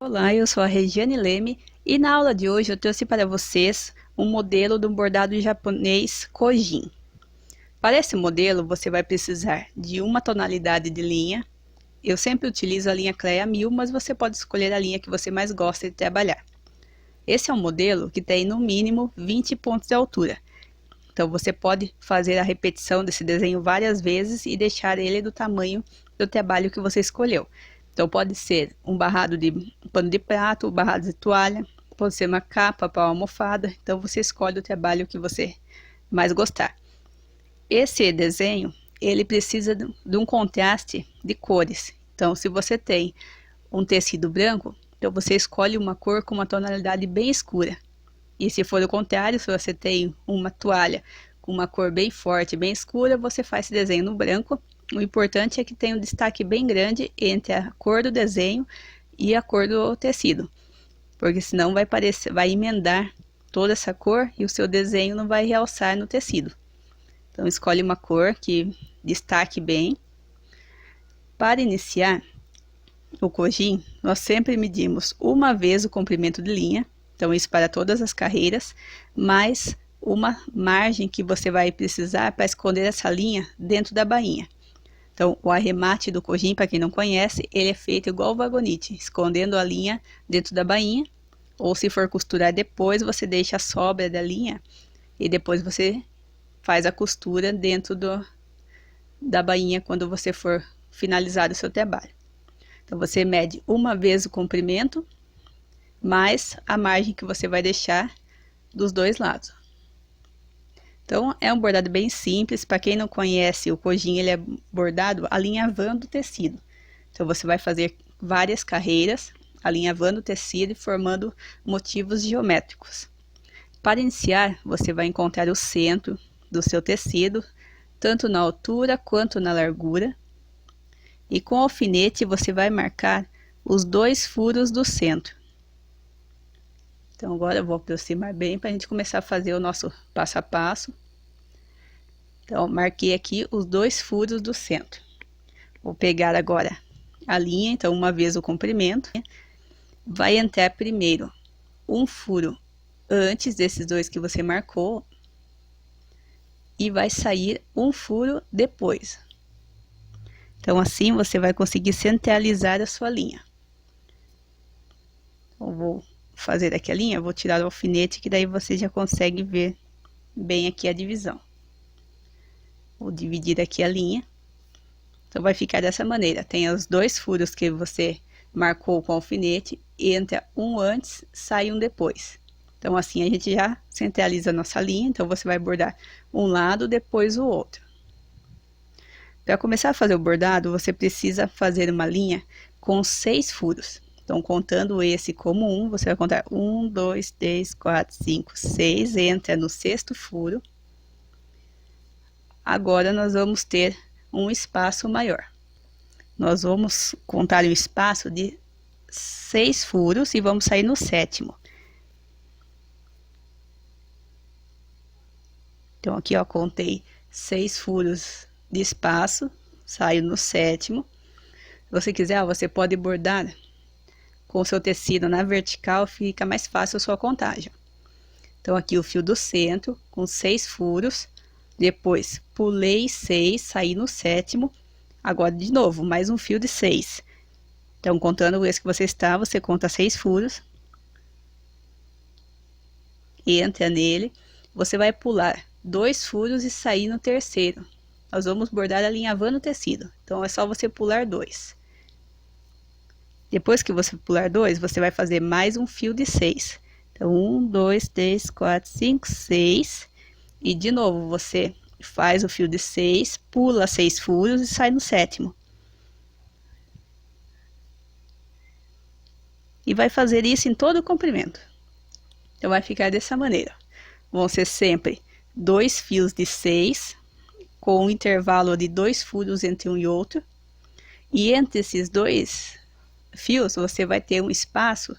Olá, eu sou a Regiane Leme e na aula de hoje eu trouxe para vocês um modelo de um bordado japonês Kojin. Para esse modelo você vai precisar de uma tonalidade de linha. Eu sempre utilizo a linha Cleia 1000, mas você pode escolher a linha que você mais gosta de trabalhar. Esse é um modelo que tem no mínimo 20 pontos de altura. Então você pode fazer a repetição desse desenho várias vezes e deixar ele do tamanho do trabalho que você escolheu. Então pode ser um barrado de pano de prato, um barrado de toalha, pode ser uma capa para uma almofada. Então você escolhe o trabalho que você mais gostar. Esse desenho, ele precisa de um contraste de cores. Então se você tem um tecido branco, então você escolhe uma cor com uma tonalidade bem escura. E se for o contrário, se você tem uma toalha com uma cor bem forte, bem escura, você faz esse desenho no branco. O importante é que tenha um destaque bem grande entre a cor do desenho e a cor do tecido, porque senão vai emendar toda essa cor e o seu desenho não vai realçar no tecido. Então escolhe uma cor que destaque bem. Para iniciar o Kojin, nós sempre medimos uma vez o comprimento de linha, então isso para todas as carreiras, mais uma margem que você vai precisar para esconder essa linha dentro da bainha. Então, o arremate do Kojin, para quem não conhece, ele é feito igual o vagonite, escondendo a linha dentro da bainha, ou se for costurar depois, você deixa a sobra da linha e depois você faz a costura dentro da bainha quando você for finalizar o seu trabalho. Então, você mede uma vez o comprimento, mais a margem que você vai deixar dos dois lados. Então, é um bordado bem simples. Para quem não conhece, o Kojin ele é bordado alinhavando o tecido. Então, você vai fazer várias carreiras, alinhavando o tecido e formando motivos geométricos. Para iniciar, você vai encontrar o centro do seu tecido, tanto na altura quanto na largura. E com o alfinete, você vai marcar os dois furos do centro. Então agora eu vou aproximar bem para a gente começar a fazer o nosso passo a passo. Então marquei aqui os dois furos do centro. Vou pegar agora a linha, então uma vez o comprimento. Vai entrar primeiro um furo antes desses dois que você marcou. E vai sair um furo depois. Então assim você vai conseguir centralizar a sua linha. Então vou fazer aqui a linha, vou tirar o alfinete que daí você já consegue ver bem aqui a divisão. Vou dividir aqui a linha. Então vai ficar dessa maneira, tem os dois furos que você marcou com o alfinete, entra um antes, sai um depois. Então assim a gente já centraliza a nossa linha, então você vai bordar um lado, depois o outro. Para começar a fazer o bordado, você precisa fazer uma linha com 6 furos. Então, contando esse como um, você vai contar 1, 2, 3, 4, 5, 6, entra no sexto furo. Agora, nós vamos ter um espaço maior. Nós vamos contar um espaço de 6 furos e vamos sair no sétimo. Então, aqui, ó, contei 6 furos de espaço, saio no sétimo. Se você quiser, ó, você pode bordar com o seu tecido na vertical, fica mais fácil a sua contagem. Então aqui o fio do centro com 6 furos, depois pulei 6, saí no sétimo, agora de novo mais um fio de 6. Então contando esse que você está, você conta 6 furos, entra nele, você vai pular 2 furos e sair no terceiro. Nós vamos bordar alinhavando o tecido, então é só você pular 2. Depois que você pular 2, você vai fazer mais um fio de 6. Então, 1, 2, 3, 4, 5, 6. E de novo, você faz o fio de 6, pula 6 furos e sai no sétimo. E vai fazer isso em todo o comprimento. Então, vai ficar dessa maneira. Vão ser sempre 2 fios de 6, com um intervalo de 2 furos entre um e outro. E entre esses 2 fios, você vai ter um espaço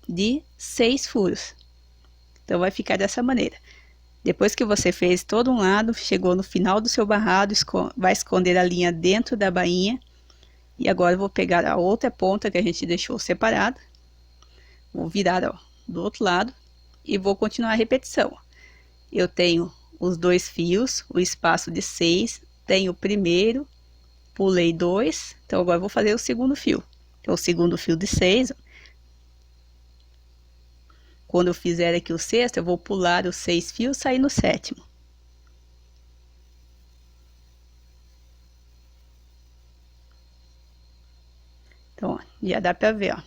de 6 furos. Então vai ficar dessa maneira. Depois que você fez todo um lado, chegou no final do seu barrado, vai esconder a linha dentro da bainha. E agora eu vou pegar a outra ponta que a gente deixou separada. vou virar, ó, do outro lado e vou continuar a repetição. Eu tenho os 2 fios, o espaço de 6, tenho o primeiro, pulei 2, então agora eu vou fazer o segundo fio. Então, o segundo fio de 6, quando eu fizer aqui o sexto, eu vou pular os 6 fios e sair no sétimo. Então, ó, já dá pra ver, ó,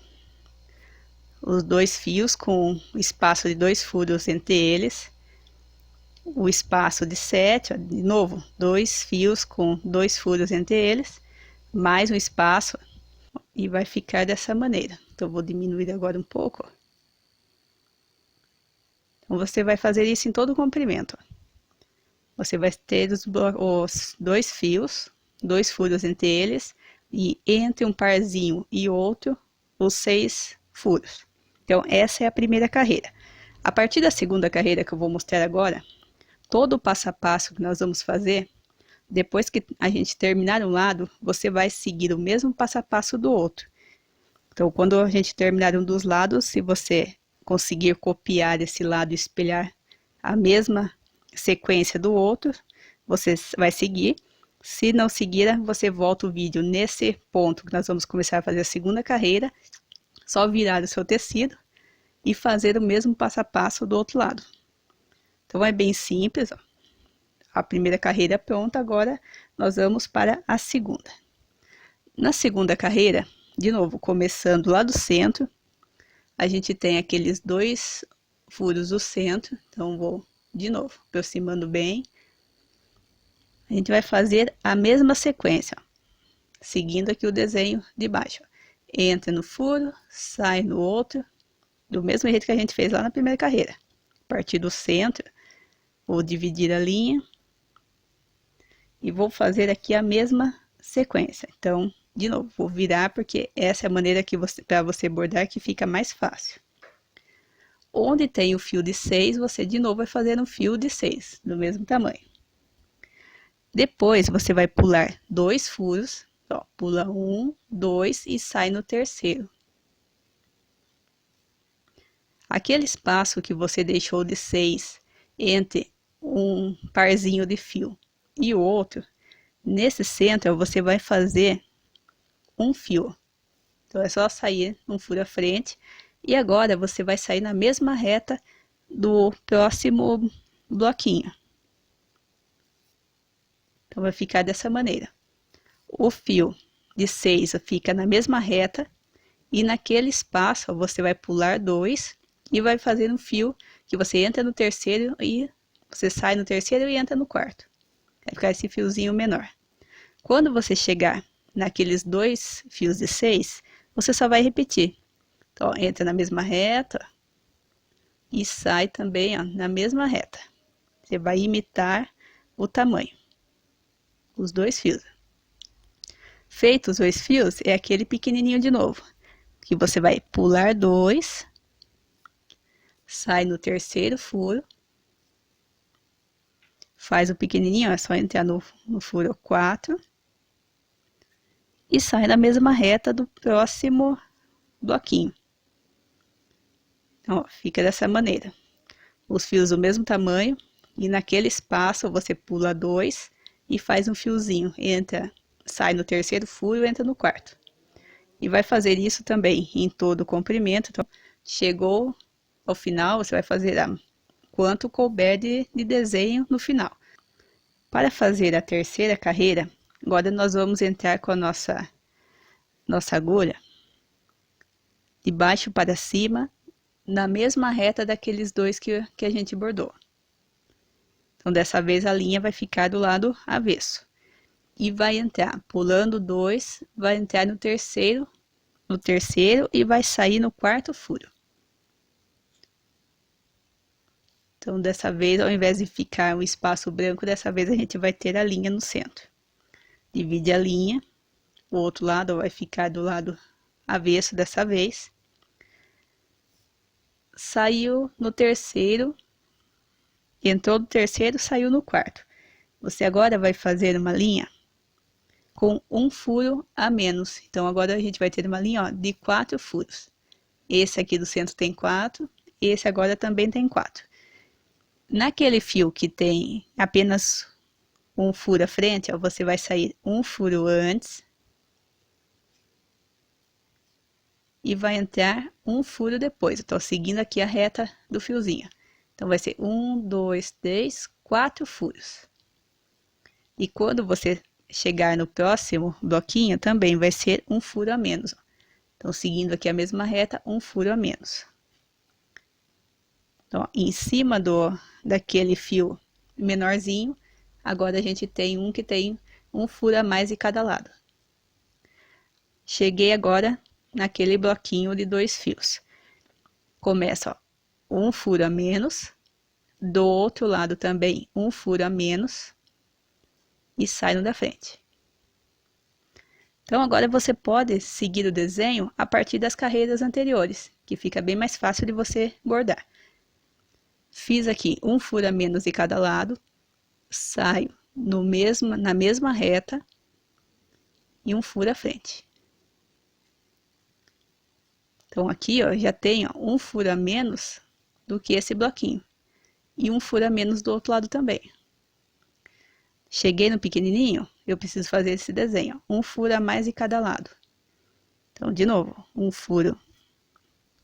os 2 fios com espaço de 2 furos entre eles, o espaço de 7, ó, de novo, 2 fios com 2 furos entre eles, mais um espaço, e vai ficar dessa maneira. Então, eu vou diminuir agora um pouco, ó. Então, você vai fazer isso em todo o comprimento, ó. Você vai ter os 2 fios, 2 furos entre eles, e entre um parzinho e outro, os 6 furos. Então, essa é a primeira carreira. A partir da segunda carreira que eu vou mostrar agora, todo o passo a passo que nós vamos fazer, depois que a gente terminar um lado, você vai seguir o mesmo passo a passo do outro. Então, quando a gente terminar um dos lados, se você conseguir copiar esse lado e espelhar a mesma sequência do outro, você vai seguir. Se não seguir, você volta o vídeo nesse ponto que nós vamos começar a fazer a segunda carreira, só virar o seu tecido e fazer o mesmo passo a passo do outro lado. Então, é bem simples, ó. A primeira carreira é pronta, agora nós vamos para a segunda. Na segunda carreira, de novo, começando lá do centro, a gente tem aqueles 2 furos do centro, então vou de novo, aproximando bem. A gente vai fazer a mesma sequência, ó, seguindo aqui o desenho de baixo. Ó. Entra no furo, sai no outro, do mesmo jeito que a gente fez lá na primeira carreira. A partir do centro, vou dividir a linha e vou fazer aqui a mesma sequência. Então, de novo, vou virar porque essa é a maneira que para você bordar que fica mais fácil. Onde tem o fio de 6, você de novo vai fazer um fio de 6, do mesmo tamanho. Depois, você vai pular 2 furos, ó, pula 1, 2 e sai no terceiro. Aquele espaço que você deixou de 6 entre um parzinho de fio e o outro, nesse centro você vai fazer um fio. Então, é só sair um furo à frente. E agora, você vai sair na mesma reta do próximo bloquinho. Então, vai ficar dessa maneira. O fio de 6 fica na mesma reta. E naquele espaço, você vai pular 2 e vai fazer um fio que você entra no terceiro e você sai no terceiro e entra no quarto. Vai ficar esse fiozinho menor. Quando você chegar naqueles 2 fios de 6, você só vai repetir. Então, ó, entra na mesma reta e sai também, ó, na mesma reta. Você vai imitar o tamanho. Os 2 fios. Feitos os 2 fios, é aquele pequenininho de novo. Que você vai pular 2, sai no terceiro furo, faz o pequenininho, é só entrar no furo 4 e sai na mesma reta do próximo bloquinho. Então, ó, fica dessa maneira. Os fios do mesmo tamanho e naquele espaço você pula 2 e faz um fiozinho, entra, sai no terceiro furo e entra no quarto. E vai fazer isso também em todo o comprimento. Então, chegou ao final, você vai fazer quanto couber de desenho no final. Para fazer a terceira carreira, agora nós vamos entrar com a nossa agulha de baixo para cima, na mesma reta daqueles 2 que a gente bordou. Então, dessa vez a linha vai ficar do lado avesso. E vai entrar, pulando 2, vai entrar no terceiro e vai sair no quarto furo. Então, dessa vez, ao invés de ficar um espaço branco, dessa vez a gente vai ter a linha no centro. Divide a linha, o outro lado vai ficar do lado avesso dessa vez. Saiu no terceiro, entrou no terceiro, saiu no quarto. Você agora vai fazer uma linha com um furo a menos. Então, agora a gente vai ter uma linha, ó, de 4 furos. esse aqui do centro tem 4, esse agora também tem 4. Naquele fio que tem apenas um furo à frente, ó, você vai sair um furo antes e vai entrar um furo depois. Eu tô seguindo aqui a reta do fiozinho. Então, vai ser 1, 2, 3, 4 furos. E quando você chegar no próximo bloquinho, também vai ser um furo a menos. Então, seguindo aqui a mesma reta, um furo a menos. Então, em cima daquele fio menorzinho, agora a gente tem um que tem um furo a mais em cada lado. Cheguei agora naquele bloquinho de 2 fios. Começa, ó, um furo a menos, do outro lado também um furo a menos e sai no da frente. Então, agora você pode seguir o desenho a partir das carreiras anteriores, que fica bem mais fácil de você bordar. Fiz aqui um furo a menos de cada lado, saio na mesma reta e um furo à frente. Então, aqui, ó, já tenho um furo a menos do que esse bloquinho. E um furo a menos do outro lado também. Cheguei no pequenininho, eu preciso fazer esse desenho. Um furo a mais em cada lado. Então, de novo, um furo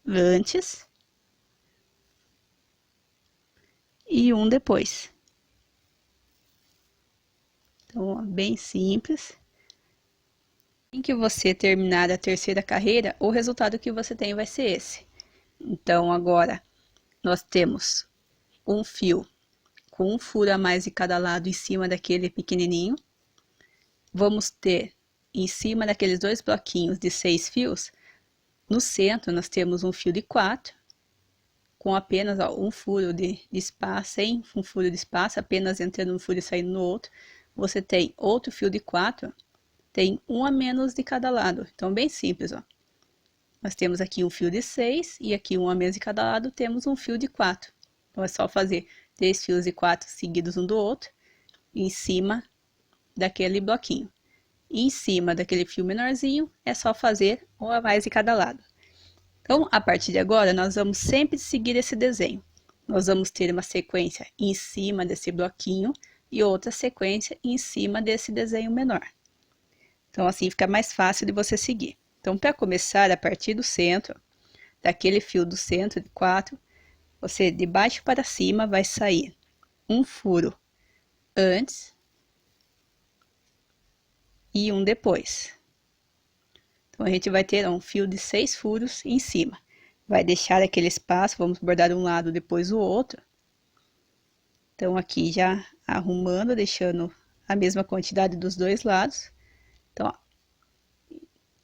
antes e um depois. Então, ó, bem simples. Assim que você terminar a terceira carreira, o resultado que você tem vai ser esse. Então, agora, nós temos um fio com um furo a mais de cada lado em cima daquele pequenininho. Vamos ter, em cima daqueles 2 bloquinhos de 6 fios, no centro nós temos um fio de 4, com apenas, ó, um furo de espaço, sem um furo de espaço, apenas entrando um furo e saindo no outro. Você tem outro fio de 4, tem um a menos de cada lado. Então, bem simples, ó. Nós temos aqui um fio de 6 e aqui um a menos de cada lado, temos um fio de 4. Então, é só fazer 3 fios de 4 seguidos um do outro, em cima daquele bloquinho. E em cima daquele fio menorzinho, é só fazer um a mais de cada lado. Então, a partir de agora, nós vamos sempre seguir esse desenho. Nós vamos ter uma sequência em cima desse bloquinho e outra sequência em cima desse desenho menor. Então, assim fica mais fácil de você seguir. Então, para começar, a partir do centro, daquele fio do centro de 4, você de baixo para cima vai sair um furo antes e um depois. Então, a gente vai ter um fio de 6 furos em cima. Vai deixar aquele espaço, vamos bordar um lado, depois o outro. Então, aqui já arrumando, deixando a mesma quantidade dos dois lados. Então, ó,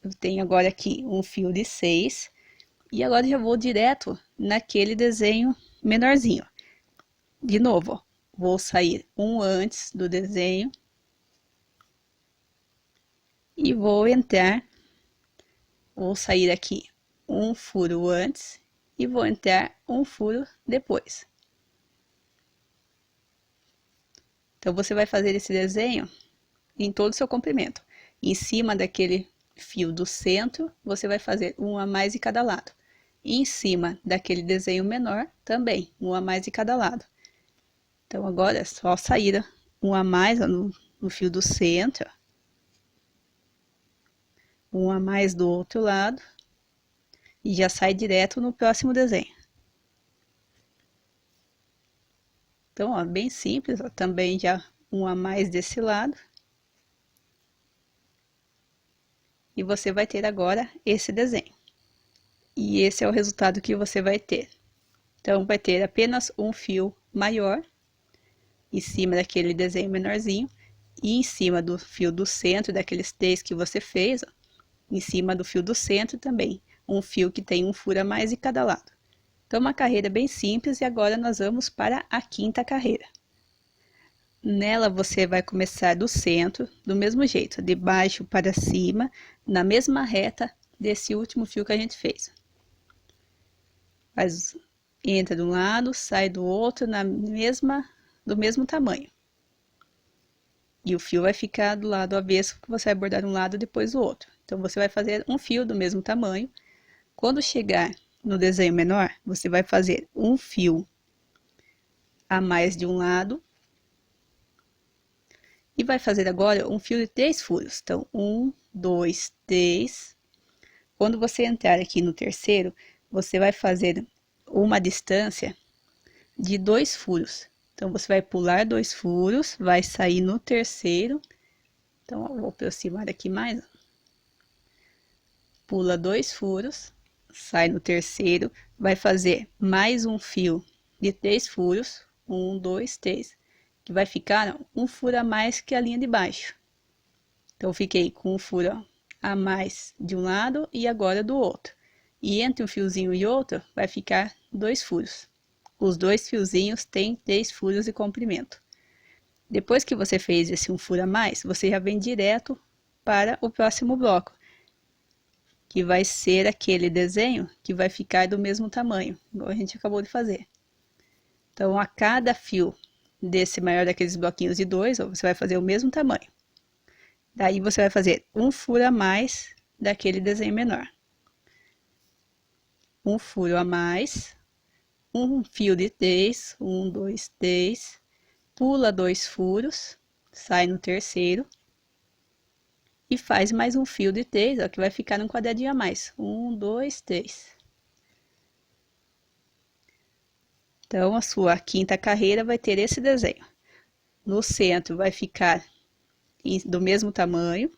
eu tenho agora aqui um fio de 6. E agora já vou direto naquele desenho menorzinho. De novo, ó, vou sair um antes do desenho. E vou entrar, vou sair aqui um furo antes e vou entrar um furo depois. Então, você vai fazer esse desenho em todo o seu comprimento. Em cima daquele fio do centro, você vai fazer um a mais de cada lado. E em cima daquele desenho menor, também, um a mais de cada lado. Então, agora é só sair um a mais ó, no fio do centro. Um a mais do outro lado. E já sai direto no próximo desenho. Então, ó, bem simples, ó, também já um a mais desse lado. E você vai ter agora esse desenho. E esse é o resultado que você vai ter. Então, vai ter apenas um fio maior, em cima daquele desenho menorzinho, e em cima do fio do centro, daqueles 3 que você fez, ó, em cima do fio do centro também, um fio que tem um furo a mais em cada lado. Então, uma carreira bem simples e agora nós vamos para a quinta carreira. Nela, você vai começar do centro, do mesmo jeito, de baixo para cima, na mesma reta desse último fio que a gente fez. Entra de um lado, sai do outro, do mesmo tamanho. E o fio vai ficar do lado avesso, que você vai bordar um lado, depois o outro. Então, você vai fazer um fio do mesmo tamanho. Quando chegar no desenho menor, você vai fazer um fio a mais de um lado. E vai fazer agora um fio de 3 furos. Então, 1, 2, 3. Quando você entrar aqui no terceiro, você vai fazer uma distância de 2 furos. Então, você vai pular 2 furos, vai sair no terceiro. Então, eu vou aproximar aqui mais. Pula 2 furos, sai no terceiro, vai fazer mais um fio de 3 furos. 1, 2, 3. Que vai ficar um furo a mais que a linha de baixo. Então, eu fiquei com um furo a mais de um lado e agora do outro. E entre um fiozinho e outro, vai ficar 2 furos. Os 2 fiozinhos têm 3 furos de comprimento. Depois que você fez esse um furo a mais, você já vem direto para o próximo bloco, que vai ser aquele desenho que vai ficar do mesmo tamanho, igual a gente acabou de fazer. Então, a cada fio desse maior daqueles bloquinhos de 2, você vai fazer o mesmo tamanho. Daí você vai fazer um furo a mais daquele desenho menor. Um furo a mais, um fio de 3, 1, 2, 3, pula 2 furos, sai no terceiro e faz mais um fio de 3, ó, que vai ficar num quadradinho a mais. 1, 2, 3. Então, a sua quinta carreira vai ter esse desenho. No centro vai ficar do mesmo tamanho.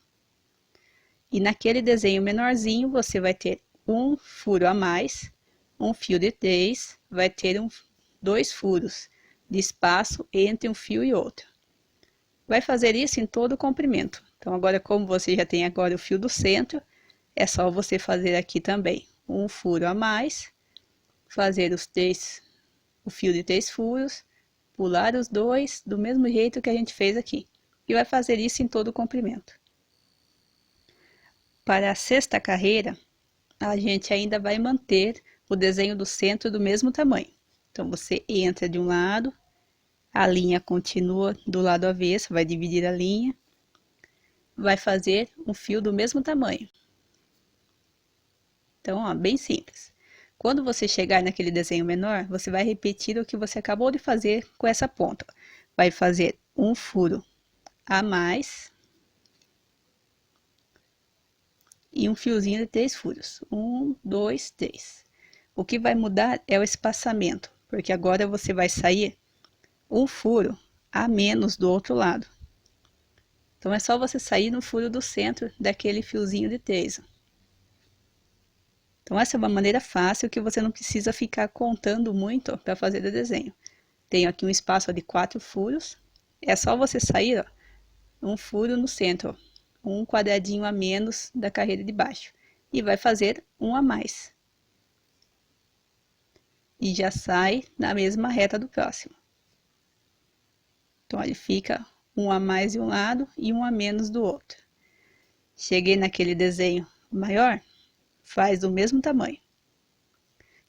E naquele desenho menorzinho, você vai ter um furo a mais, um fio de 3, vai ter 2 furos de espaço entre um fio e outro. Vai fazer isso em todo o comprimento. Então, agora, como você já tem agora o fio do centro, é só você fazer aqui também um furo a mais, fazer o fio de 3 furos, pular os 2 do mesmo jeito que a gente fez aqui. E vai fazer isso em todo o comprimento. Para a sexta carreira, a gente ainda vai manter o desenho do centro do mesmo tamanho. Então, você entra de um lado, a linha continua do lado avesso, vai dividir a linha, vai fazer um fio do mesmo tamanho. Então, ó, bem simples. Quando você chegar naquele desenho menor, você vai repetir o que você acabou de fazer com essa ponta. Vai fazer um furo a mais e um fiozinho de 3 furos. 1, 2, 3. O que vai mudar é o espaçamento, porque agora você vai sair um furo a menos do outro lado. Então, é só você sair no furo do centro daquele fiozinho de 3. Então, essa é uma maneira fácil que você não precisa ficar contando muito para fazer o desenho. Tenho aqui um espaço de 4 furos. É só você sair, ó, um furo no centro, ó, um quadradinho a menos da carreira de baixo. E vai fazer um a mais. E já sai na mesma reta do próximo. Então, ele fica um a mais de um lado e um a menos do outro. Cheguei naquele desenho maior, faz do mesmo tamanho.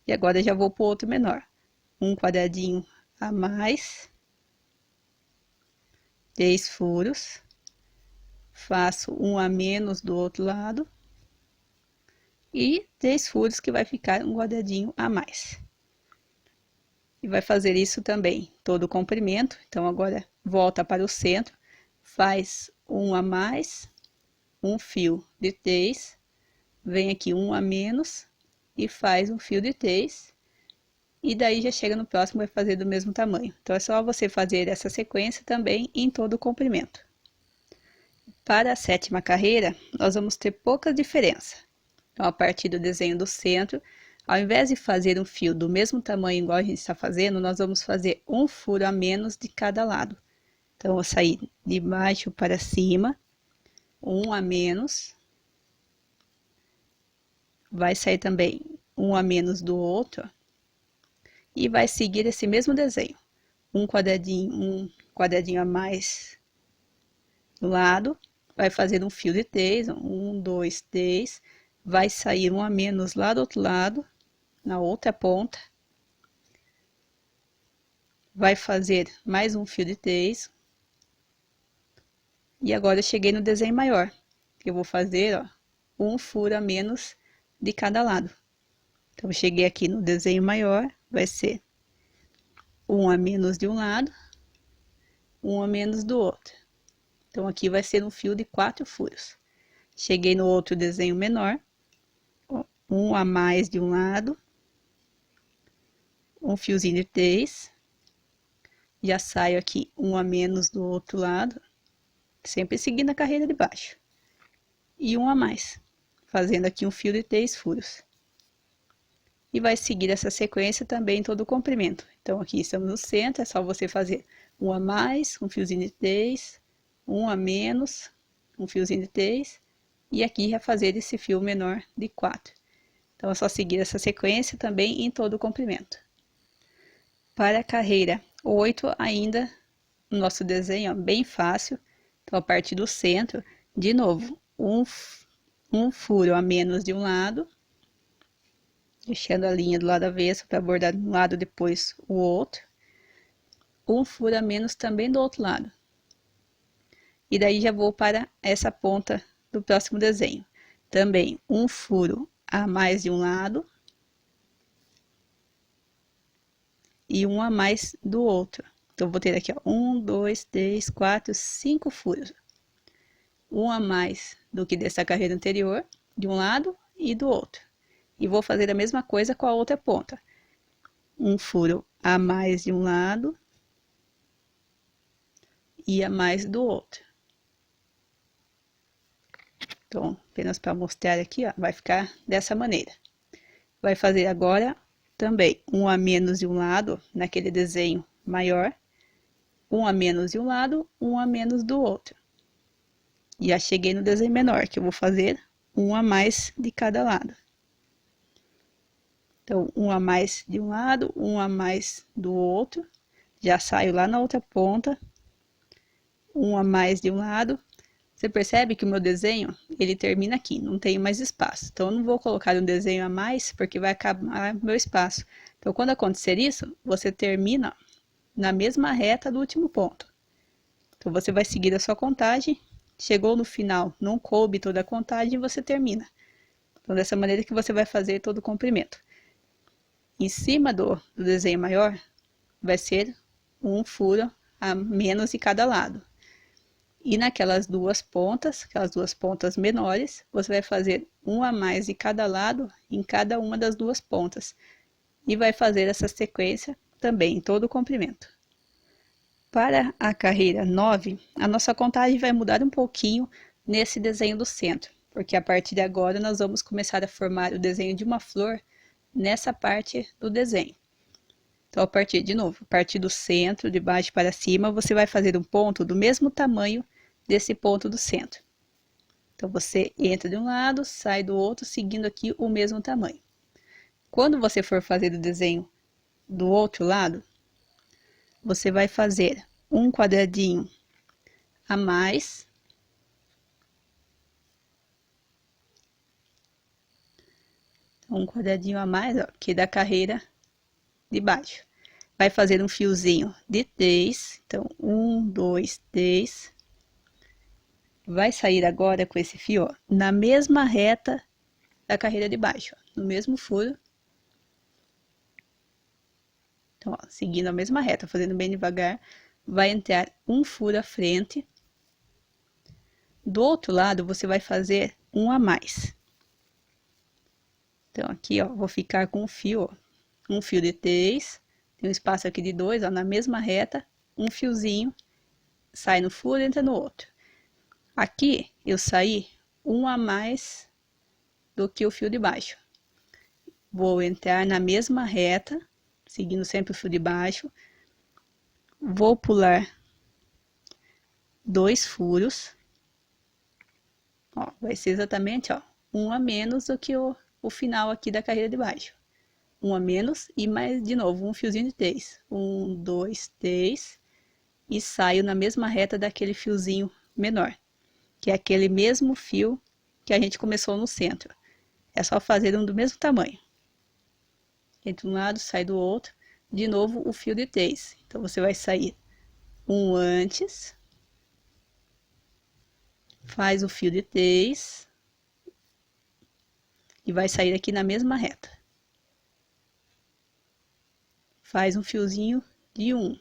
E agora já vou para o outro menor. Um quadradinho a mais, 3 furos, faço um a menos do outro lado e 3 furos que vai ficar um quadradinho a mais. E vai fazer isso também todo o comprimento. Então, agora volta para o centro, faz um a mais, um fio de 3, vem aqui um a menos e faz um fio de 3. E daí já chega no próximo, vai fazer do mesmo tamanho. Então, é só você fazer essa sequência também em todo o comprimento. Para a sétima carreira, nós vamos ter pouca diferença. Então, a partir do desenho do centro, ao invés de fazer um fio do mesmo tamanho igual a gente está fazendo, nós vamos fazer um furo a menos de cada lado. Então, eu vou sair de baixo para cima, um a menos. Vai sair também um a menos do outro. E vai seguir esse mesmo desenho. Um quadradinho a mais do lado. Vai fazer um fio de 3, 1, 2, 3. Vai sair um a menos lá do outro lado, na outra ponta. Vai fazer mais um fio de 3. E agora eu cheguei no desenho maior. Eu vou fazer, ó, um furo a menos de cada lado. Então, cheguei aqui no desenho maior, vai ser um a menos de um lado, um a menos do outro. Então, aqui vai ser um fio de 4 furos. Cheguei no outro desenho menor, um a mais de um lado, um fiozinho de 3, já saio aqui um a menos do outro lado, sempre seguindo a carreira de baixo, e um a mais, fazendo aqui um fio de 3 furos. E vai seguir essa sequência também em todo o comprimento. Então, aqui estamos no centro, é só você fazer um a mais, um fiozinho de 3, um a menos, um fiozinho de 3, e aqui já fazer esse fio menor de 4. Então, é só seguir essa sequência também em todo o comprimento. Para a carreira 8, ainda, o nosso desenho é bem fácil. Então, a partir do centro, de novo, um furo a menos de um lado, deixando a linha do lado avesso para bordar de um lado, depois o outro. Um furo a menos também do outro lado. E daí já vou para essa ponta do próximo desenho. Também um furo a mais de um lado. E um a mais do outro. Então, vou ter aqui, ó, 1, 2, 3, 4, 5 furos. Um a mais do que dessa carreira anterior, de um lado e do outro. E vou fazer a mesma coisa com a outra ponta. Um furo a mais de um lado e a mais do outro. Então, apenas para mostrar aqui, ó, vai ficar dessa maneira. Vai fazer agora também um a menos de um lado, naquele desenho maior, um a menos de um lado, um a menos do outro. E já cheguei no desenho menor, que eu vou fazer um a mais de cada lado. Então, um a mais de um lado, um a mais do outro. Já saio lá na outra ponta. Um a mais de um lado. Você percebe que o meu desenho, ele termina aqui, não tem mais espaço. Então, eu não vou colocar um desenho a mais, porque vai acabar meu espaço. Então, quando acontecer isso, você termina na mesma reta do último ponto. Então, você vai seguir a sua contagem. Chegou no final, não coube toda a contagem, você termina. Então, dessa maneira que você vai fazer todo o comprimento. Em cima do desenho maior, vai ser um furo a menos de cada lado. E naquelas duas pontas, aquelas duas pontas menores, você vai fazer um a mais de cada lado em cada uma das duas pontas. E vai fazer essa sequência também em todo o comprimento. Para a carreira 9, a nossa contagem vai mudar um pouquinho nesse desenho do centro, porque a partir de agora nós vamos começar a formar o desenho de uma flor nessa parte do desenho. Então, a partir do centro, de baixo para cima, você vai fazer um ponto do mesmo tamanho desse ponto do centro. Então, você entra de um lado, sai do outro, seguindo aqui o mesmo tamanho. Quando você for fazer o desenho do outro lado, você vai fazer um quadradinho a mais. Um quadradinho a mais, ó, que da carreira de baixo. Vai fazer um fiozinho de 3. Então, 1, 2, 3. Vai sair agora com esse fio, ó, na mesma reta da carreira de baixo, ó, no mesmo furo. Então, ó, seguindo a mesma reta, fazendo bem devagar, vai entrar um furo à frente. Do outro lado, você vai fazer um a mais. Então, aqui, ó, vou ficar com um fio de 3, tem um espaço aqui de 2, ó, na mesma reta, um fiozinho, sai no furo e entra no outro. Aqui, eu saí um a mais do que o fio de baixo. Vou entrar na mesma reta, seguindo sempre o fio de baixo. Vou pular 2 furos. Ó, vai ser exatamente, ó, um a menos do que o final aqui da carreira de baixo. Um a menos e mais, de novo, um fiozinho de 3. 1, 2, 3. E saio na mesma reta daquele fiozinho menor, que é aquele mesmo fio que a gente começou no centro. É só fazer um do mesmo tamanho. Entra um lado, sai do outro. De novo, o fio de 3. Então, você vai sair um antes. Faz o fio de 3. E vai sair aqui na mesma reta. faz um fiozinho de 1.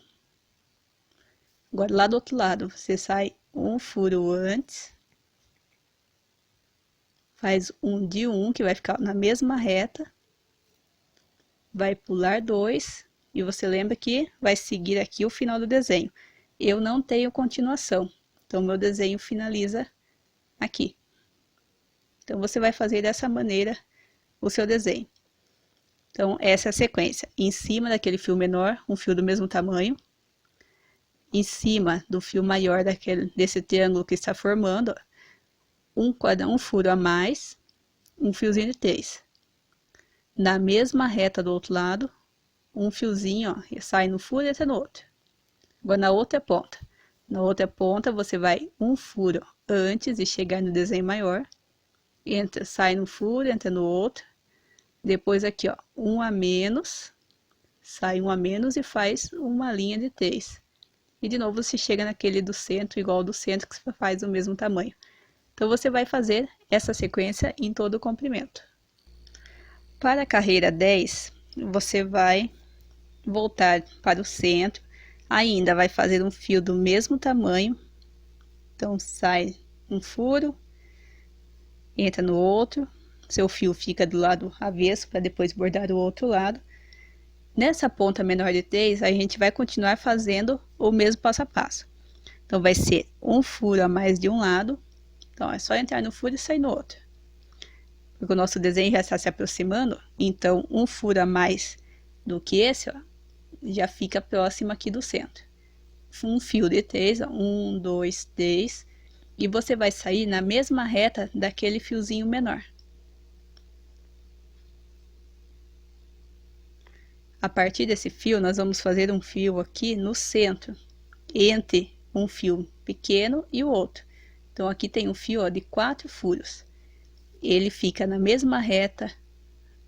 Agora, lá do outro lado, você sai um furo antes, faz um de 1, que vai ficar na mesma reta, vai pular 2, e você lembra que vai seguir aqui o final do desenho. Eu não tenho continuação, então meu desenho finaliza aqui. Então, você vai fazer dessa maneira o seu desenho. Então, essa é a sequência. Em cima daquele fio menor, um fio do mesmo tamanho. Em cima do fio maior desse triângulo que está formando, um furo a mais, um fiozinho de 3. Na mesma reta do outro lado, um fiozinho, ó, sai no furo e entra no outro. Agora, na outra ponta. Na outra ponta, você vai um furo antes de chegar no desenho maior. Entra, sai no furo, entra no outro. Depois aqui, ó, um a menos, sai um a menos e faz uma linha de 3. E de novo você chega naquele do centro, igual ao do centro, que você faz o mesmo tamanho. Então, você vai fazer essa sequência em todo o comprimento. Para a carreira 10, você vai voltar para o centro, ainda vai fazer um fio do mesmo tamanho. Então, sai um furo, entra no outro, seu fio fica do lado avesso para depois bordar o outro lado. Nessa ponta menor de 3, a gente vai continuar fazendo o mesmo passo a passo. Então, vai ser um furo a mais de um lado. Então, é só entrar no furo e sair no outro. Porque o nosso desenho já está se aproximando, então um furo a mais do que esse, ó, já fica próximo aqui do centro. Um fio de 3, ó, 1, 2, 3, e você vai sair na mesma reta daquele fiozinho menor. A partir desse fio, nós vamos fazer um fio aqui no centro, entre um fio pequeno e o outro. Então, aqui tem um fio, ó, de 4 furos. Ele fica na mesma reta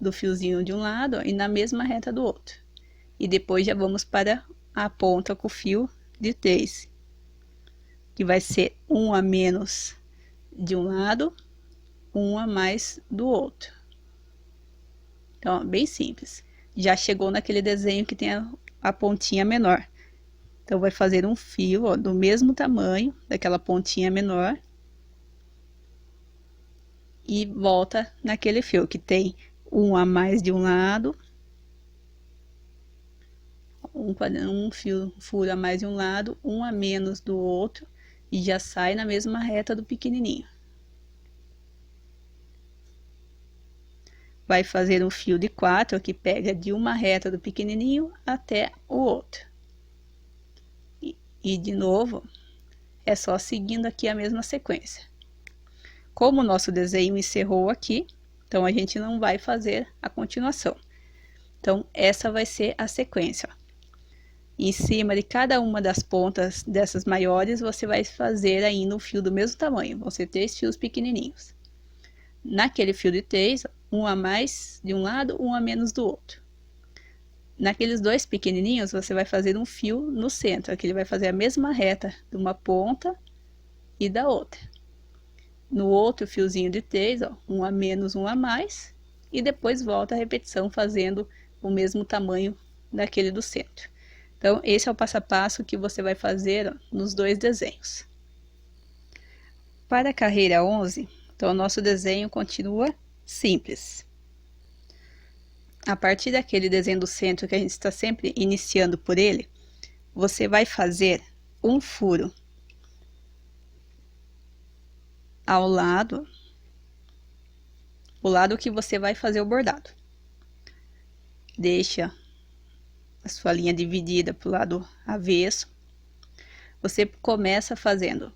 do fiozinho de um lado, ó, e na mesma reta do outro. E depois já vamos para a ponta com o fio de 3, que vai ser um a menos de um lado, um a mais do outro. Então, ó, bem simples. Já chegou naquele desenho que tem a pontinha menor. Então, vai fazer um fio, ó, do mesmo tamanho daquela pontinha menor. E volta naquele fio que tem um a mais de um lado. Um furo a mais de um lado, um a menos do outro. E já sai na mesma reta do pequenininho. Vai fazer um fio de 4, que pega de uma reta do pequenininho até o outro. E de novo, é só seguindo aqui a mesma sequência. Como o nosso desenho encerrou aqui, então a gente não vai fazer a continuação. Então, essa vai ser a sequência, ó. Em cima de cada uma das pontas dessas maiores, você vai fazer ainda um fio do mesmo tamanho. Vão ser 3 fios pequenininhos. Naquele fio de 3, um a mais de um lado, um a menos do outro. Naqueles 2 pequenininhos, você vai fazer um fio no centro. Aqui ele vai fazer a mesma reta de uma ponta e da outra. No outro fiozinho de 3, ó, um a menos, um a mais. E depois volta a repetição fazendo o mesmo tamanho daquele do centro. Então, esse é o passo a passo que você vai fazer, ó, nos 2 desenhos. Para a carreira 11, então, o nosso desenho continua simples. A partir daquele desenho do centro que a gente está sempre iniciando por ele, você vai fazer um furo ao lado, o lado que você vai fazer o bordado. Deixa a sua linha dividida para o lado avesso. Você começa fazendo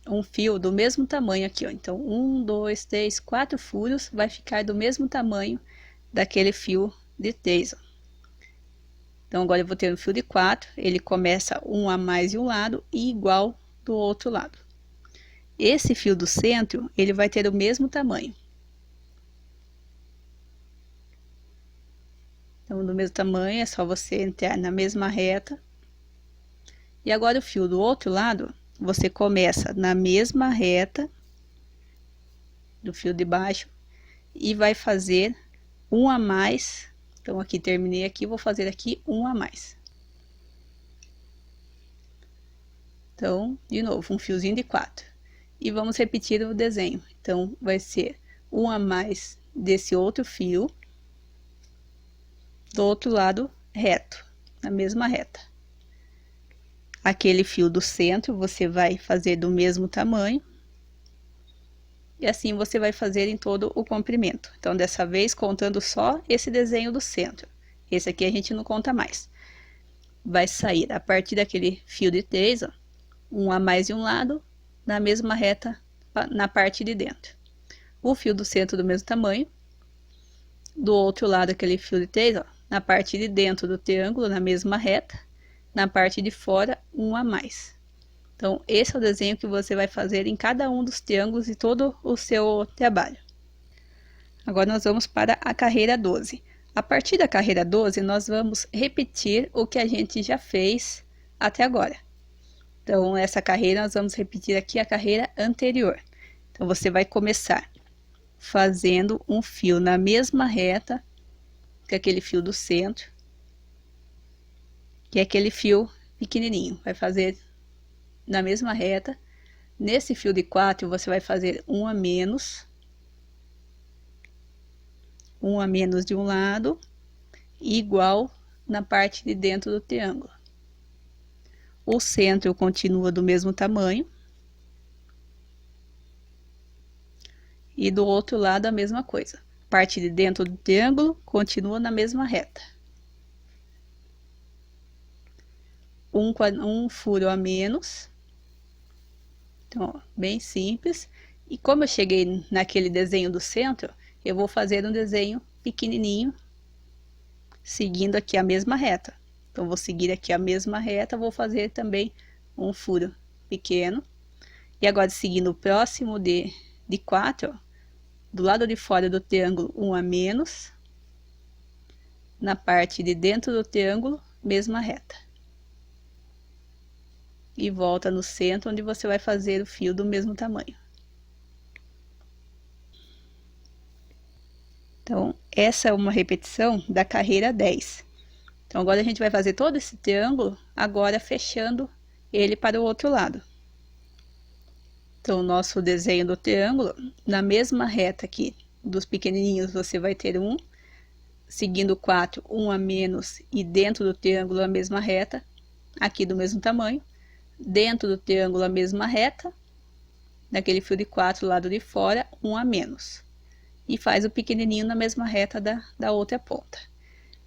um fio do mesmo tamanho aqui, ó. Então, 1, 2, 3, 4 furos, vai ficar do mesmo tamanho daquele fio de 3, ó. Então, agora eu vou ter um fio de 4, ele começa um a mais de um lado e igual do outro lado. Esse fio do centro, ele vai ter o mesmo tamanho. Então, do mesmo tamanho, é só você entrar na mesma reta. E agora o fio do outro lado, você começa na mesma reta do fio de baixo e vai fazer um a mais Então, aqui terminei aqui, vou fazer aqui um a mais. Então, de novo, um fiozinho de 4. E vamos repetir o desenho. Então, vai ser um a mais desse outro fio, do outro lado reto, na mesma reta. Aquele fio do centro, você vai fazer do mesmo tamanho. E assim você vai fazer em todo o comprimento. Então, dessa vez, contando só esse desenho do centro. Esse aqui a gente não conta mais. Vai sair a partir daquele fio de 3, ó, um a mais de um lado, na mesma reta na parte de dentro. O fio do centro do mesmo tamanho. Do outro lado, aquele fio de 3, ó, na parte de dentro do triângulo, na mesma reta. Na parte de fora, um a mais. Então, esse é o desenho que você vai fazer em cada um dos triângulos e todo o seu trabalho. Agora, nós vamos para a carreira 12. A partir da carreira 12, nós vamos repetir o que a gente já fez até agora. Então, essa carreira, nós vamos repetir aqui a carreira anterior. Então, você vai começar fazendo um fio na mesma reta que aquele fio do centro, que é aquele fio pequenininho. Vai fazer na mesma reta. Nesse fio de 4, você vai fazer um a menos de um lado, igual na parte de dentro do triângulo. O centro continua do mesmo tamanho. E do outro lado a mesma coisa. Parte de dentro do triângulo continua na mesma reta. Um furo a menos. Então, ó, bem simples. E como eu cheguei naquele desenho do centro, eu vou fazer um desenho pequenininho, seguindo aqui a mesma reta. Então, vou seguir aqui a mesma reta, vou fazer também um furo pequeno. E agora, seguindo o próximo de 4, ó, do lado de fora do triângulo, um a menos. Na parte de dentro do triângulo, mesma reta. E volta no centro, onde você vai fazer o fio do mesmo tamanho. Então, essa é uma repetição da carreira 10. Então, agora a gente vai fazer todo esse triângulo, agora fechando ele para o outro lado. Então, o nosso desenho do triângulo, na mesma reta aqui dos pequenininhos, você vai ter um, seguindo 4, um a menos, e dentro do triângulo a mesma reta, aqui do mesmo tamanho. Dentro do triângulo a mesma reta, naquele fio de 4 do lado de fora, um a menos. E faz o pequenininho na mesma reta da outra ponta.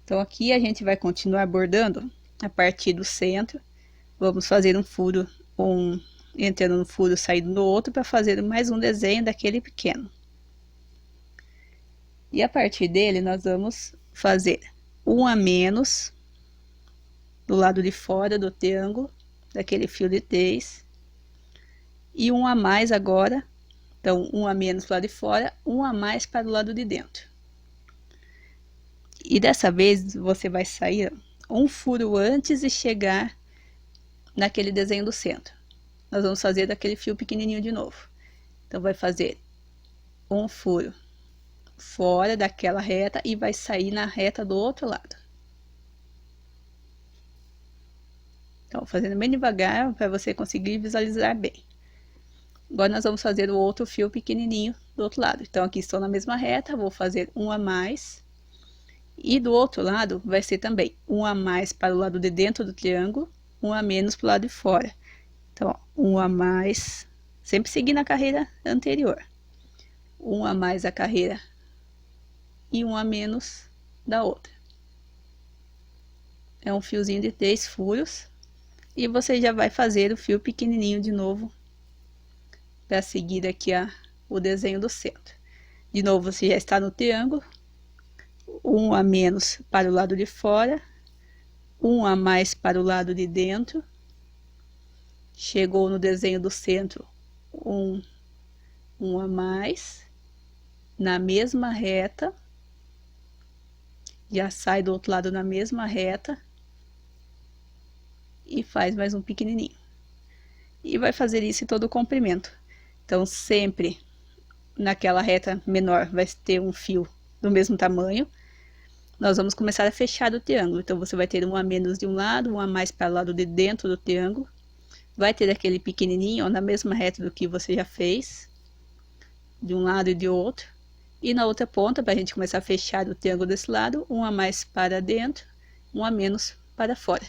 Então, aqui a gente vai continuar bordando a partir do centro. Vamos fazer um furo, entrando no furo, saindo no outro, para fazer mais um desenho daquele pequeno. E a partir dele, nós vamos fazer um a menos do lado de fora do triângulo, daquele fio de 3. E um a mais agora. Então, um a menos para o lado de fora, um a mais para o lado de dentro. E dessa vez, você vai sair um furo antes de chegar naquele desenho do centro. Nós vamos fazer daquele fio pequenininho de novo. Então, vai fazer um furo fora daquela reta e vai sair na reta do outro lado. Então, fazendo bem devagar para você conseguir visualizar bem. Agora, nós vamos fazer o outro fio pequenininho do outro lado. Então, aqui estou na mesma reta, vou fazer um a mais. E do outro lado, vai ser também um a mais para o lado de dentro do triângulo, um a menos para o lado de fora. Então, ó, um a mais, sempre seguindo a carreira anterior. Um a mais a carreira e um a menos da outra. É um fiozinho de 3 furos. E você já vai fazer o fio pequenininho de novo, para seguir aqui o desenho do centro. De novo, você já está no triângulo. Um a menos para o lado de fora, um a mais para o lado de dentro. Chegou no desenho do centro, um a mais, na mesma reta. Já sai do outro lado na mesma reta. E faz mais um pequenininho. E vai fazer isso em todo o comprimento. Então, sempre naquela reta menor vai ter um fio do mesmo tamanho. nós vamos começar a fechar o triângulo. Então, você vai ter um a menos de um lado, um a mais para o lado de dentro do triângulo. Vai ter aquele pequenininho, ó, na mesma reta do que você já fez, de um lado e de outro. E na outra ponta, para a gente começar a fechar o triângulo desse lado, um a mais para dentro, um a menos para fora.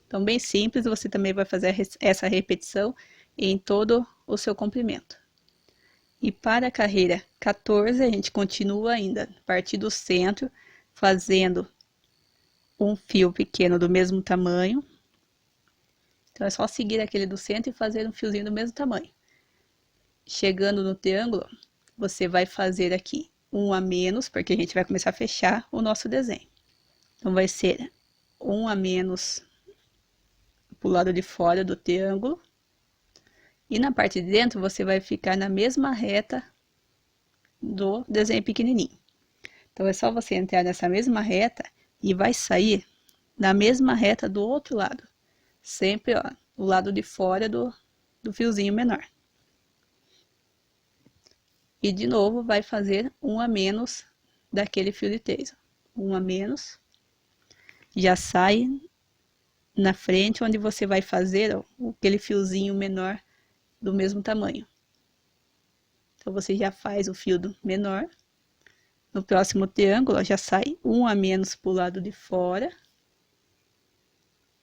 Então, bem simples, você também vai fazer essa repetição em todo o seu comprimento. E para a carreira 14, a gente continua ainda a partir do centro, fazendo um fio pequeno do mesmo tamanho. Então, é só seguir aquele do centro e fazer um fiozinho do mesmo tamanho. Chegando no triângulo, você vai fazer aqui um a menos, porque a gente vai começar a fechar o nosso desenho. Então, vai ser um a menos para o lado de fora do triângulo. E na parte de dentro, você vai ficar na mesma reta do desenho pequenininho. Então, é só você entrar nessa mesma reta e vai sair na mesma reta do outro lado. Sempre, ó, o lado de fora do fiozinho menor. E de novo, vai fazer um a menos daquele fio de 3. Um a menos. Já sai na frente, onde você vai fazer, ó, aquele fiozinho menor do mesmo tamanho. Então, você já faz o fio menor. No próximo triângulo, ó, já sai um a menos para o lado de fora.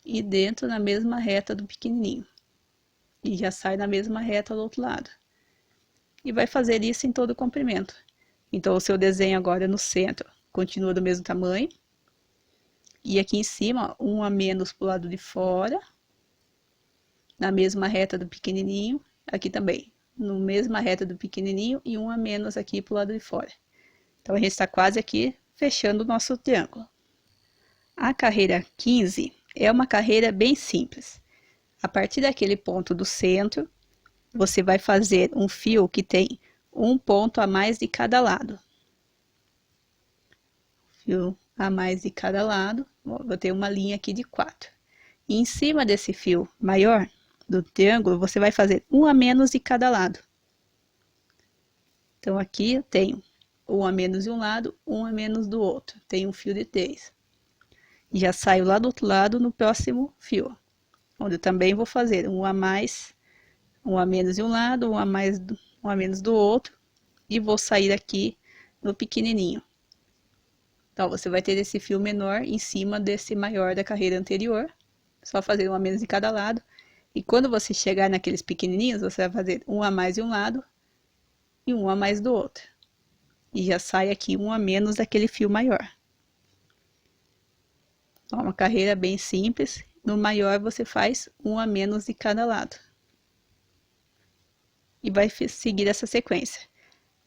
E dentro na mesma reta do pequenininho. E já sai na mesma reta do outro lado. E vai fazer isso em todo o comprimento. Então, o seu desenho agora no centro continua do mesmo tamanho. E aqui em cima, ó, um a menos para o lado de fora. Na mesma reta do pequenininho. Aqui também, na mesma reta do pequenininho e um a menos aqui para o lado de fora. Então, a gente está quase aqui fechando o nosso triângulo. A carreira 15 é uma carreira bem simples. A partir daquele ponto do centro, você vai fazer um fio que tem um ponto a mais de cada lado. Fio a mais de cada lado, vou ter uma linha aqui de 4. E em cima desse fio maior do triângulo, você vai fazer um a menos de cada lado. Então, aqui eu tenho um a menos de um lado, um a menos do outro. Tem um fio de 3. E já saio lá do outro lado no próximo fio, onde eu também vou fazer um a mais, um a menos de um lado, um a menos do outro. E vou sair aqui no pequenininho. Então, você vai ter esse fio menor em cima desse maior da carreira anterior. Só fazer um a menos de cada lado. E quando você chegar naqueles pequenininhos, você vai fazer um a mais de um lado e um a mais do outro. E já sai aqui um a menos daquele fio maior. Ó, uma carreira bem simples. No maior você faz um a menos de cada lado. E vai seguir essa sequência.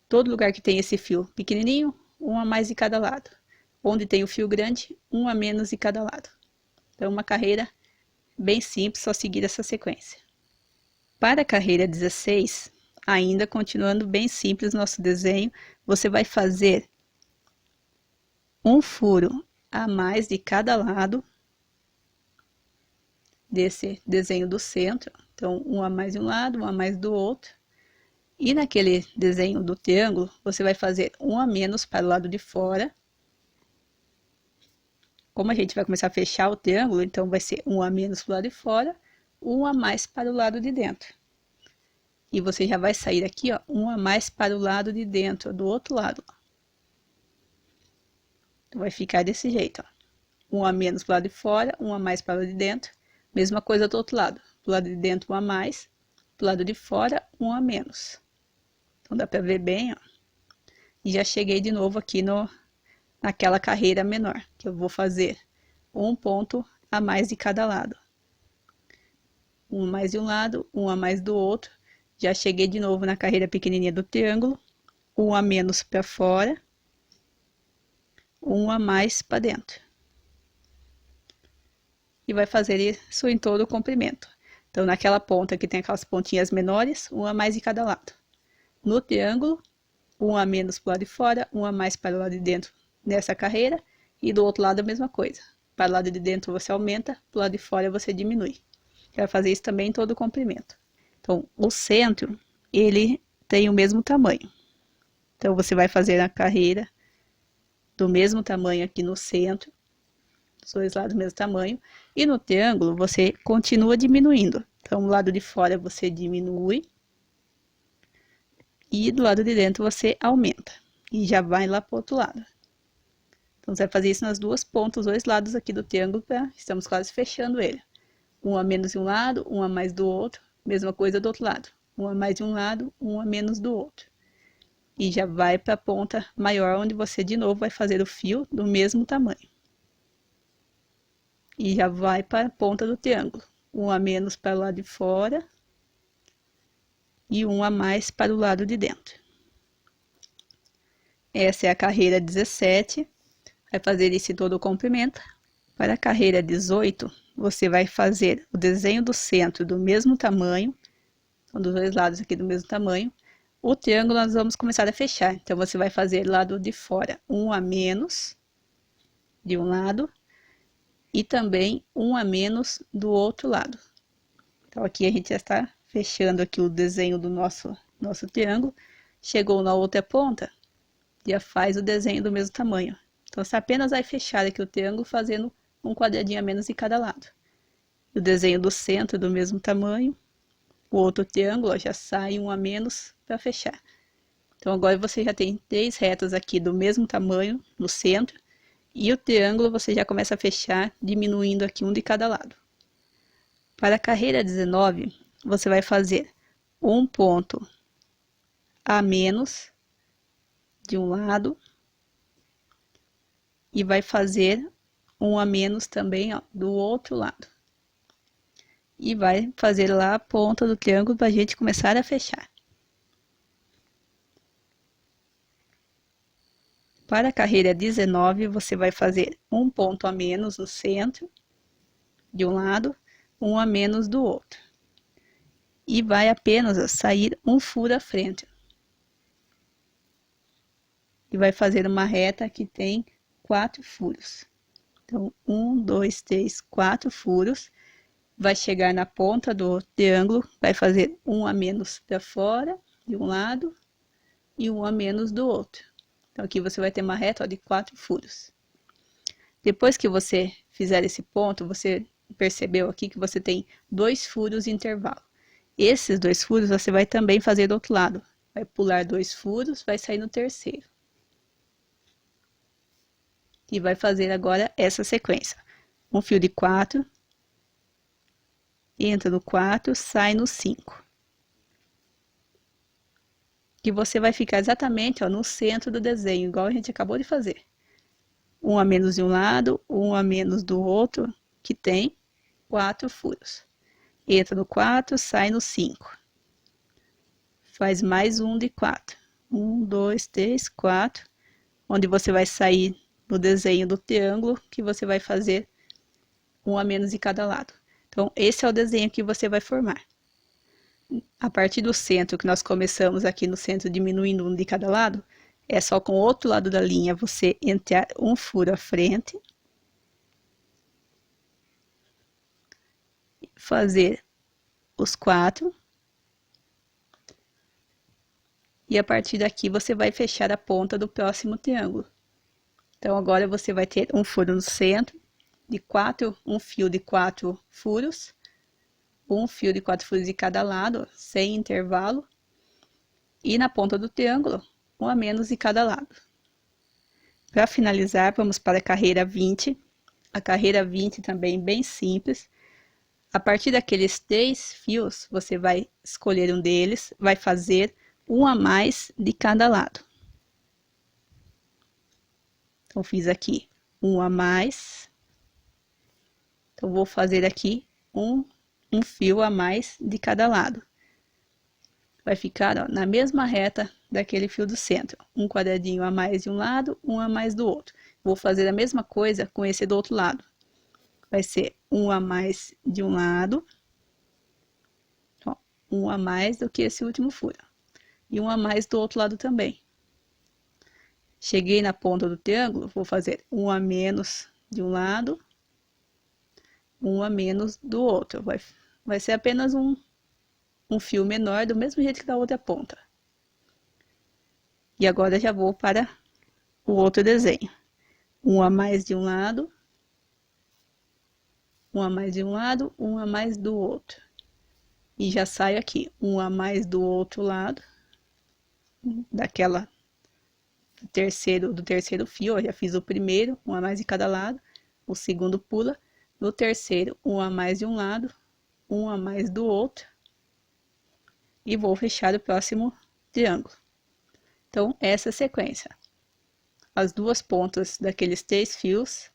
Todo lugar que tem esse fio pequenininho, um a mais de cada lado. Onde tem o fio grande, um a menos de cada lado. Então, uma carreira bem simples, só seguir essa sequência. Para a carreira 16, ainda continuando bem simples nosso desenho, você vai fazer um furo a mais de cada lado desse desenho do centro. Então, um a mais de um lado, um a mais do outro. E naquele desenho do triângulo, você vai fazer um a menos para o lado de fora. Como a gente vai começar a fechar o triângulo, então vai ser um a menos para o lado de fora, um a mais para o lado de dentro. E você já vai sair aqui, ó, um a mais para o lado de dentro, do outro lado. Então, vai ficar desse jeito, ó. Um a menos para o lado de fora, um a mais para o lado de dentro. Mesma coisa do outro lado. Do lado de dentro, um a mais. Do lado de fora, um a menos. Então, dá para ver bem, ó. E já cheguei de novo aqui naquela carreira menor, que eu vou fazer um ponto a mais de cada lado. Um a mais de um lado, um a mais do outro. Já cheguei de novo na carreira pequenininha do triângulo. Um a menos para fora. Um a mais para dentro. E vai fazer isso em todo o comprimento. Então, naquela ponta que tem aquelas pontinhas menores, um a mais de cada lado. No triângulo, um a menos para o lado de fora, um a mais para o lado de dentro nessa carreira. E do outro lado a mesma coisa. Para o lado de dentro você aumenta, para o lado de fora você diminui. Vai fazer isso também em todo o comprimento. Então, o centro, ele tem o mesmo tamanho. Então, você vai fazer a carreira do mesmo tamanho aqui no centro, os dois lados do mesmo tamanho, e no triângulo você continua diminuindo. Então, do lado de fora você diminui, e do lado de dentro você aumenta, e já vai lá para o outro lado. Então, você vai fazer isso nas duas pontas, os dois lados aqui do triângulo, estamos quase fechando ele. Um a menos de um lado, um a mais do outro, mesma coisa do outro lado. Um a mais de um lado, um a menos do outro. E já vai para a ponta maior, onde você de novo vai fazer o fio do mesmo tamanho. E já vai para a ponta do triângulo. Um a menos para o lado de fora e um a mais para o lado de dentro. Essa é a carreira 17. Vai fazer isso em todo o comprimento. Para a carreira 18, você vai fazer o desenho do centro do mesmo tamanho, então dos dois lados aqui do mesmo tamanho. O triângulo nós vamos começar a fechar, então você vai fazer lado de fora um a menos de um lado e também um a menos do outro lado. Então aqui a gente já está fechando aqui o desenho do nosso triângulo. Chegou na outra ponta, já faz o desenho do mesmo tamanho. Então você apenas vai fechar aqui o triângulo fazendo um quadradinho a menos em cada lado. O desenho do centro do mesmo tamanho. O outro triângulo já sai um a menos para fechar. Então agora você já tem 3 retas aqui do mesmo tamanho no centro. E o triângulo você já começa a fechar, diminuindo aqui um de cada lado. Para a carreira 19, você vai fazer um ponto a menos de um lado. E vai fazer um a menos também, ó, do outro lado. E vai fazer lá a ponta do triângulo para a gente começar a fechar. Para a carreira 19, você vai fazer um ponto a menos no centro, de um lado, um a menos do outro. E vai apenas sair um furo à frente. E vai fazer uma reta que tem 4 furos. Então, 1, 2, 3, 4 furos. Vai chegar na ponta do triângulo, vai fazer um a menos para fora, de um lado, e um a menos do outro. Então, aqui você vai ter uma reta, ó, de 4 furos. Depois que você fizer esse ponto, você percebeu aqui que você tem 2 furos de intervalo. Esses 2 furos você vai também fazer do outro lado. Vai pular 2 furos, vai sair no terceiro. E vai fazer agora essa sequência. Um fio de 4, entra no 4, sai no 5. Que você vai ficar exatamente, ó, no centro do desenho, igual a gente acabou de fazer. Um a menos de um lado, um a menos do outro, que tem 4 furos. Entra no 4, sai no 5. Faz mais um de 4. 1, 2, 3, 4. Onde você vai sair no desenho do triângulo, que você vai fazer um a menos de cada lado. Então, esse é o desenho que você vai formar. A partir do centro, que nós começamos aqui no centro, diminuindo um de cada lado, é só com o outro lado da linha você entrar um furo à frente, fazer os 4, e a partir daqui você vai fechar a ponta do próximo triângulo. Então, agora você vai ter um furo no centro, de 4, um fio de 4 furos, um fio de 4 furos de cada lado, sem intervalo, e na ponta do triângulo, um a menos de cada lado. Para finalizar, vamos para a carreira 20. A carreira 20 também bem simples. A partir daqueles 3 fios, você vai escolher um deles, vai fazer um a mais de cada lado. Então, fiz aqui um a mais. Então, vou fazer aqui um fio a mais de cada lado. Vai ficar, ó, na mesma reta daquele fio do centro. Um quadradinho a mais de um lado, um a mais do outro. Vou fazer a mesma coisa com esse do outro lado. Vai ser um a mais de um lado. Ó, um a mais do que esse último furo. E um a mais do outro lado também. Cheguei na ponta do triângulo, vou fazer um a menos de um lado, um a menos do outro. Vai ser apenas um fio menor, do mesmo jeito que da outra ponta. E agora já vou para o outro desenho. um a mais de um lado, um a mais de um lado, um a mais do outro. E já saio aqui, um a mais do outro lado, do terceiro fio, ó, já fiz o primeiro, um a mais de cada lado, o segundo pula, no terceiro, um a mais de um lado, um a mais do outro, e vou fechar o próximo triângulo. Então, essa é a sequência. As duas pontas daqueles 3 fios,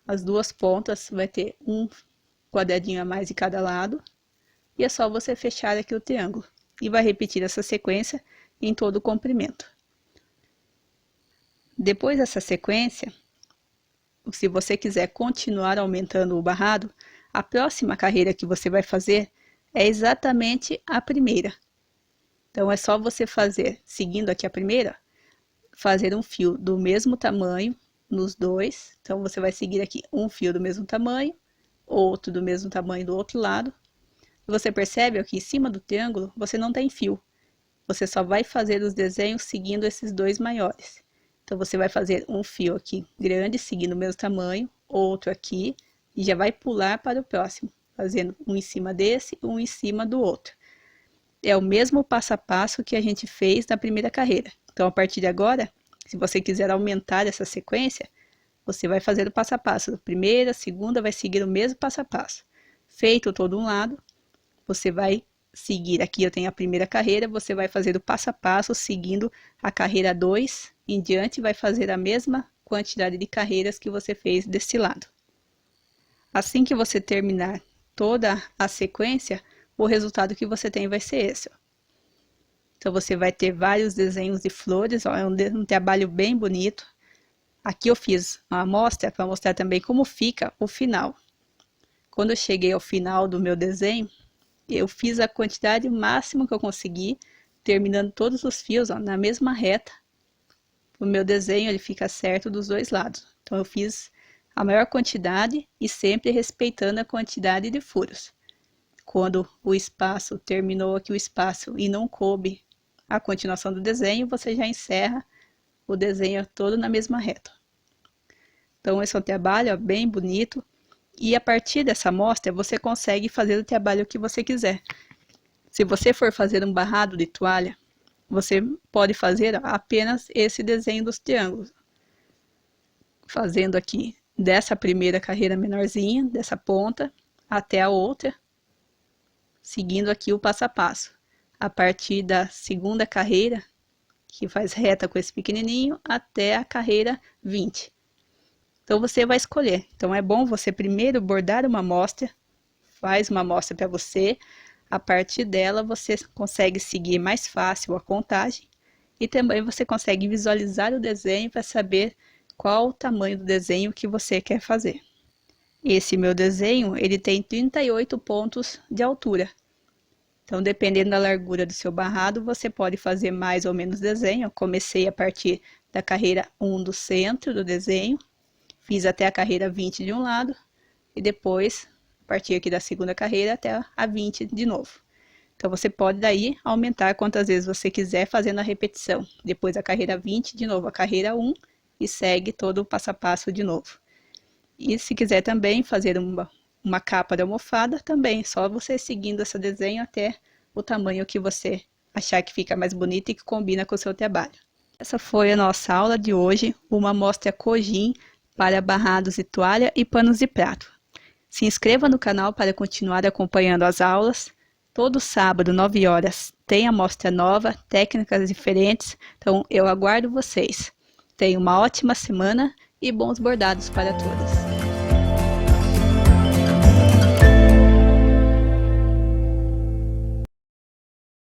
as duas pontas vai ter um quadradinho a mais de cada lado, e é só você fechar aqui o triângulo. E vai repetir essa sequência em todo o comprimento. Depois dessa sequência, se você quiser continuar aumentando o barrado, a próxima carreira que você vai fazer é exatamente a primeira. Então, é só você fazer, seguindo aqui a primeira, fazer um fio do mesmo tamanho nos dois. Então, você vai seguir aqui um fio do mesmo tamanho, outro do mesmo tamanho do outro lado. Você percebe aqui em cima do triângulo, você não tem fio. Você só vai fazer os desenhos seguindo esses dois maiores. Então, você vai fazer um fio aqui grande, seguindo o mesmo tamanho, outro aqui, e já vai pular para o próximo, fazendo um em cima desse, um em cima do outro. É o mesmo passo a passo que a gente fez na primeira carreira. Então, a partir de agora, se você quiser aumentar essa sequência, você vai fazer o passo a passo. A primeira, a segunda, vai seguir o mesmo passo a passo. Feito todo um lado, você vai seguir, aqui eu tenho a primeira carreira, você vai fazer o passo a passo, seguindo a carreira 2 em diante, vai fazer a mesma quantidade de carreiras que você fez desse lado. Assim que você terminar toda a sequência, o resultado que você tem vai ser esse, ó. Então, você vai ter vários desenhos de flores, ó, é um trabalho bem bonito. Aqui eu fiz uma amostra para mostrar também como fica o final. Quando eu cheguei ao final do meu desenho, eu fiz a quantidade máxima que eu consegui, terminando todos os fios, ó, na mesma reta. O meu desenho ele fica certo dos dois lados. Então, eu fiz a maior quantidade e sempre respeitando a quantidade de furos. Quando o espaço terminou aqui o espaço e não coube a continuação do desenho, você já encerra o desenho todo na mesma reta. Então, esse é um trabalho, ó, bem bonito. E a partir dessa amostra, você consegue fazer o trabalho que você quiser. Se você for fazer um barrado de toalha, você pode fazer apenas esse desenho dos triângulos. Fazendo aqui dessa primeira carreira menorzinha, dessa ponta, até a outra, seguindo aqui o passo a passo. A partir da segunda carreira, que faz reta com esse pequenininho, até a carreira 20. Então, você vai escolher. Então, é bom você primeiro bordar uma amostra, faz uma amostra para você. A partir dela, você consegue seguir mais fácil a contagem. E também você consegue visualizar o desenho para saber qual o tamanho do desenho que você quer fazer. Esse meu desenho, ele tem 38 pontos de altura. Então, dependendo da largura do seu barrado, você pode fazer mais ou menos desenho. Eu comecei a partir da carreira 1 do centro do desenho, fiz até a carreira 20 de um lado, e depois, a partir aqui da segunda carreira, até a 20 de novo. Então, você pode daí aumentar quantas vezes você quiser fazendo a repetição. Depois a carreira 20, de novo a carreira 1, e segue todo o passo a passo de novo. E se quiser também fazer uma capa de almofada, também, só você seguindo esse desenho até o tamanho que você achar que fica mais bonito e que combina com o seu trabalho. Essa foi a nossa aula de hoje, uma amostra Kojin para barrados de toalha e panos de prato. Se inscreva no canal para continuar acompanhando as aulas. Todo sábado, 9 horas, tem amostra nova, técnicas diferentes, então eu aguardo vocês. Tenha uma ótima semana e bons bordados para todos.